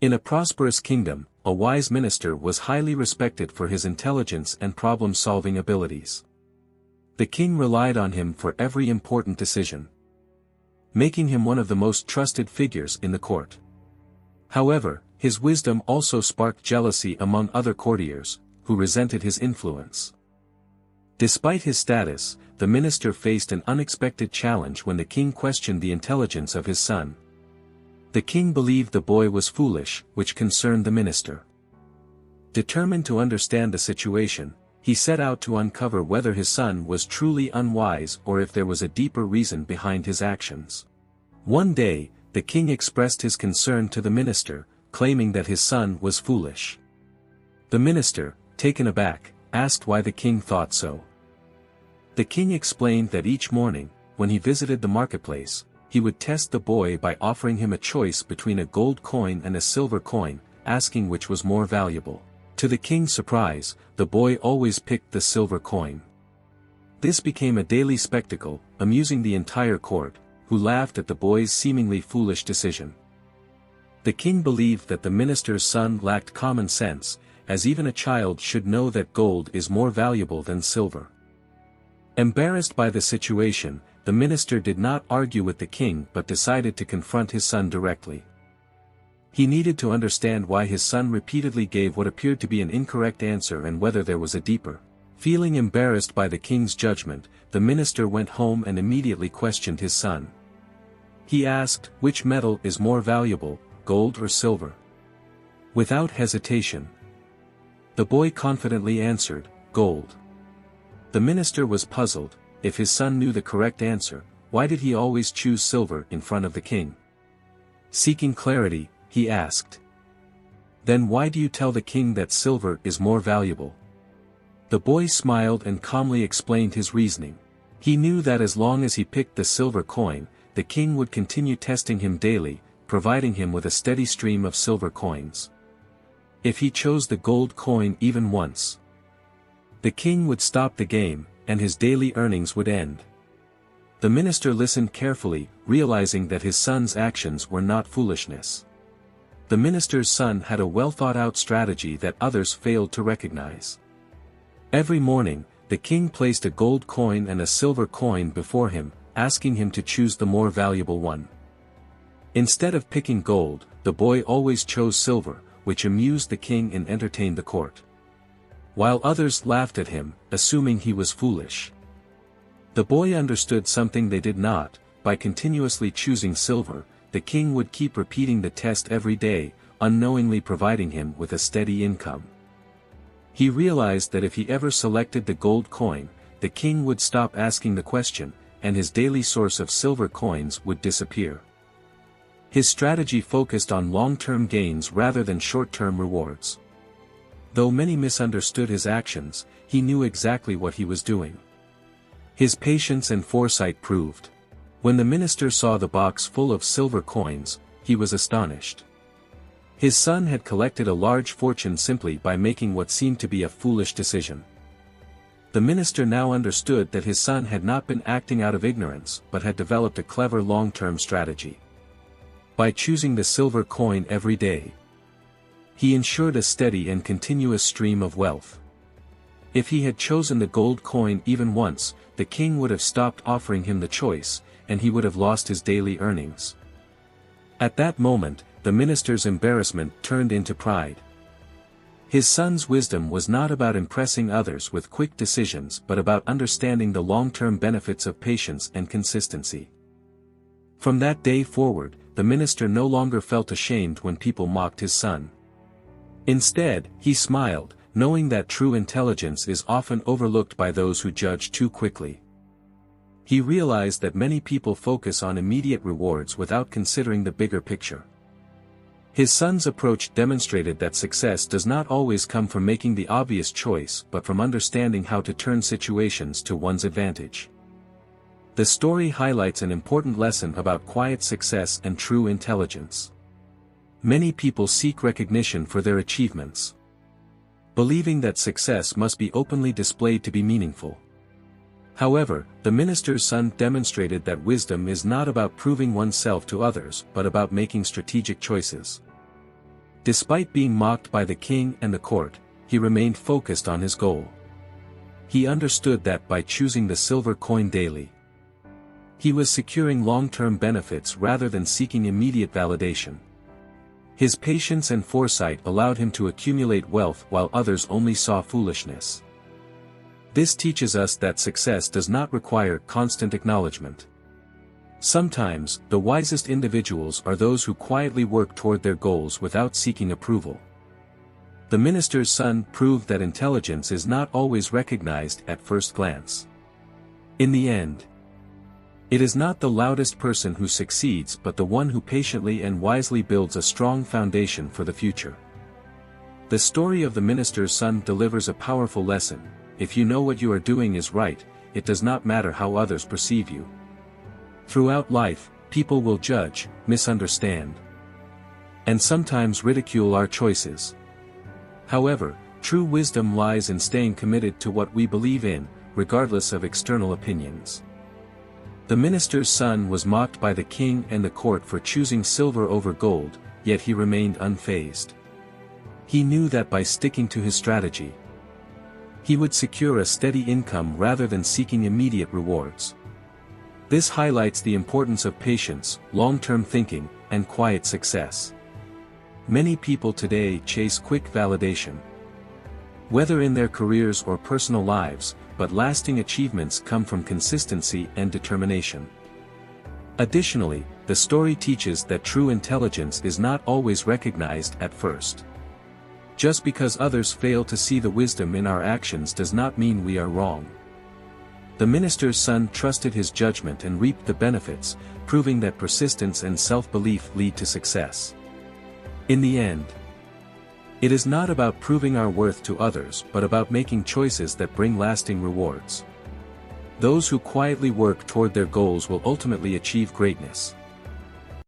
In a prosperous kingdom, a wise minister was highly respected for his intelligence and problem-solving abilities. The king relied on him for every important decision, making him one of the most trusted figures in the court. However, his wisdom also sparked jealousy among other courtiers, who resented his influence. Despite his status, the minister faced an unexpected challenge when the king questioned the intelligence of his son. The king believed the boy was foolish, which concerned the minister. Determined to understand the situation, he set out to uncover whether his son was truly unwise or if there was a deeper reason behind his actions. One day, the king expressed his concern to the minister, claiming that his son was foolish. The minister, taken aback, asked why the king thought so. The king explained that each morning, when he visited the marketplace, he would test the boy by offering him a choice between a gold coin and a silver coin, asking which was more valuable. To the king's surprise, the boy always picked the silver coin. This became a daily spectacle, amusing the entire court, who laughed at the boy's seemingly foolish decision. The king believed that the minister's son lacked common sense, as even a child should know that gold is more valuable than silver. Embarrassed by the situation, the minister did not argue with the king but decided to confront his son directly. He needed to understand why his son repeatedly gave what appeared to be an incorrect answer and whether there was a deeper. Feeling embarrassed by the king's judgment, the minister went home and immediately questioned his son. He asked, "Which metal is more valuable, gold or silver?" Without hesitation, the boy confidently answered, "Gold." The minister was puzzled. If his son knew the correct answer, why did he always choose silver in front of the king? Seeking clarity, he asked, "Then why do you tell the king that silver is more valuable?" The boy smiled and calmly explained his reasoning. He knew that as long as he picked the silver coin, the king would continue testing him daily, providing him with a steady stream of silver coins. If he chose the gold coin even once, the king would stop the game, and his daily earnings would end. The minister listened carefully, realizing that his son's actions were not foolishness. The minister's son had a well-thought-out strategy that others failed to recognize. Every morning, the king placed a gold coin and a silver coin before him, asking him to choose the more valuable one. Instead of picking gold, the boy always chose silver, which amused the king and entertained the court, while others laughed at him, assuming he was foolish. The boy understood something they did not. By continuously choosing silver, the king would keep repeating the test every day, unknowingly providing him with a steady income. He realized that if he ever selected the gold coin, the king would stop asking the question, and his daily source of silver coins would disappear. His strategy focused on long-term gains rather than short-term rewards. Though many misunderstood his actions, he knew exactly what he was doing. His patience and foresight proved. When the minister saw the box full of silver coins, he was astonished. His son had collected a large fortune simply by making what seemed to be a foolish decision. The minister now understood that his son had not been acting out of ignorance but had developed a clever long-term strategy. By choosing the silver coin every day, he ensured a steady and continuous stream of wealth. If he had chosen the gold coin even once, the king would have stopped offering him the choice, and he would have lost his daily earnings. At that moment, the minister's embarrassment turned into pride. His son's wisdom was not about impressing others with quick decisions but about understanding the long-term benefits of patience and consistency. From that day forward, the minister no longer felt ashamed when people mocked his son. Instead, he smiled, knowing that true intelligence is often overlooked by those who judge too quickly. He realized that many people focus on immediate rewards without considering the bigger picture. His son's approach demonstrated that success does not always come from making the obvious choice but from understanding how to turn situations to one's advantage. The story highlights an important lesson about quiet success and true intelligence. Many people seek recognition for their achievements, believing that success must be openly displayed to be meaningful. However, the minister's son demonstrated that wisdom is not about proving oneself to others but about making strategic choices. Despite being mocked by the king and the court, he remained focused on his goal. He understood that by choosing the silver coin daily, he was securing long-term benefits rather than seeking immediate validation. His patience and foresight allowed him to accumulate wealth while others only saw foolishness. This teaches us that success does not require constant acknowledgement. Sometimes, the wisest individuals are those who quietly work toward their goals without seeking approval. The minister's son proved that intelligence is not always recognized at first glance. In the end, it is not the loudest person who succeeds but the one who patiently and wisely builds a strong foundation for the future. The story of the minister's son delivers a powerful lesson: if you know what you are doing is right, it does not matter how others perceive you. Throughout life, people will judge, misunderstand, and sometimes ridicule our choices. However, true wisdom lies in staying committed to what we believe in, regardless of external opinions. The minister's son was mocked by the king and the court for choosing silver over gold, yet he remained unfazed. He knew that by sticking to his strategy, he would secure a steady income rather than seeking immediate rewards. This highlights the importance of patience, long-term thinking, and quiet success. Many people today chase quick validation, whether in their careers or personal lives, but lasting achievements come from consistency and determination. Additionally, the story teaches that true intelligence is not always recognized at first. Just because others fail to see the wisdom in our actions does not mean we are wrong. The minister's son trusted his judgment and reaped the benefits, proving that persistence and self-belief lead to success. In the end, it is not about proving our worth to others but about making choices that bring lasting rewards. Those who quietly work toward their goals will ultimately achieve greatness.